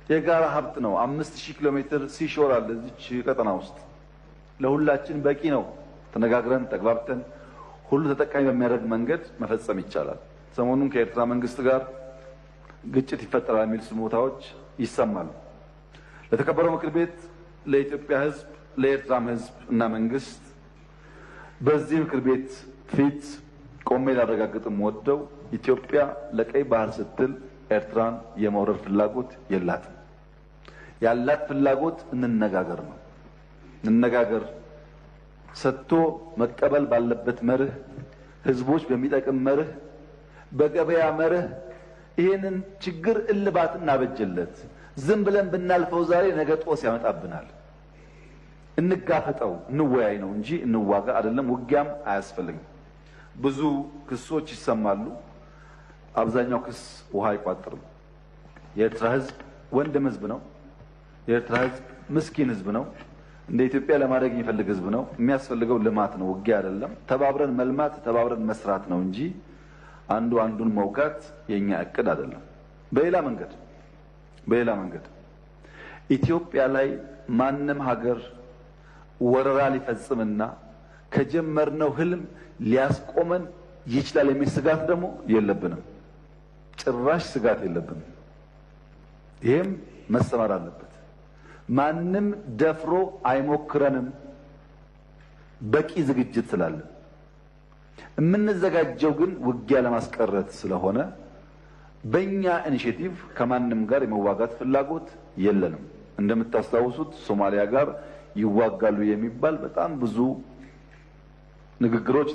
የጋራ ሀብት ነው። 5000 ኪሎ ሜትር ሲሾር አለ እዚች ቀጠና ውስጥ ለሁላችን በቂ ነው። ተነጋግረን ተግባብተን ሁሉ ተጠቃሚ በሚያደርግ መንገድ መፈጸም ይቻላል። ሰሞኑን ከኤርትራ መንግስት ጋር ግጭት ይፈጠራል የሚል ስሞታዎች ይሰማሉ። ለተከበረው ምክር ቤት፣ ለኢትዮጵያ ሕዝብ፣ ለኤርትራም ሕዝብ እና መንግስት በዚህ ምክር ቤት ፊት ቆሜ ላረጋግጥም ወደው ኢትዮጵያ ለቀይ ባህር ስትል ኤርትራን የመውረር ፍላጎት የላትም። ያላት ፍላጎት እንነጋገር ነው። እንነጋገር ሰጥቶ መቀበል ባለበት መርህ፣ ህዝቦች በሚጠቅም መርህ፣ በገበያ መርህ ይሄንን ችግር እልባት እናበጀለት። ዝም ብለን ብናልፈው ዛሬ ነገ ጦስ ያመጣብናል። እንጋፈጠው፣ እንወያይ ነው እንጂ እንዋጋ አይደለም። ውጊያም አያስፈልግም። ብዙ ክሶች ይሰማሉ። አብዛኛው ክስ ውሃ አይቋጥርም። የኤርትራ ህዝብ ወንድም ህዝብ ነው። የኤርትራ ህዝብ ምስኪን ህዝብ ነው። እንደ ኢትዮጵያ ለማድረግ የሚፈልግ ህዝብ ነው። የሚያስፈልገው ልማት ነው፣ ውጊያ አይደለም። ተባብረን መልማት፣ ተባብረን መስራት ነው እንጂ አንዱ አንዱን መውጋት የኛ እቅድ አይደለም። በሌላ መንገድ ኢትዮጵያ ላይ ማንም ሀገር ወረራ ሊፈጽምና ከጀመርነው ህልም ሊያስቆመን ይችላል የሚል ስጋት ደግሞ የለብንም። ጭራሽ ስጋት የለብንም። ይሄም መሰማር አለበት። ማንም ደፍሮ አይሞክረንም። በቂ ዝግጅት ስላለ የምንዘጋጀው ግን ውጊያ ለማስቀረት ስለሆነ በእኛ ኢኒሼቲቭ ከማንም ጋር የመዋጋት ፍላጎት የለንም። እንደምታስታውሱት ሶማሊያ ጋር ይዋጋሉ የሚባል በጣም ብዙ ንግግሮች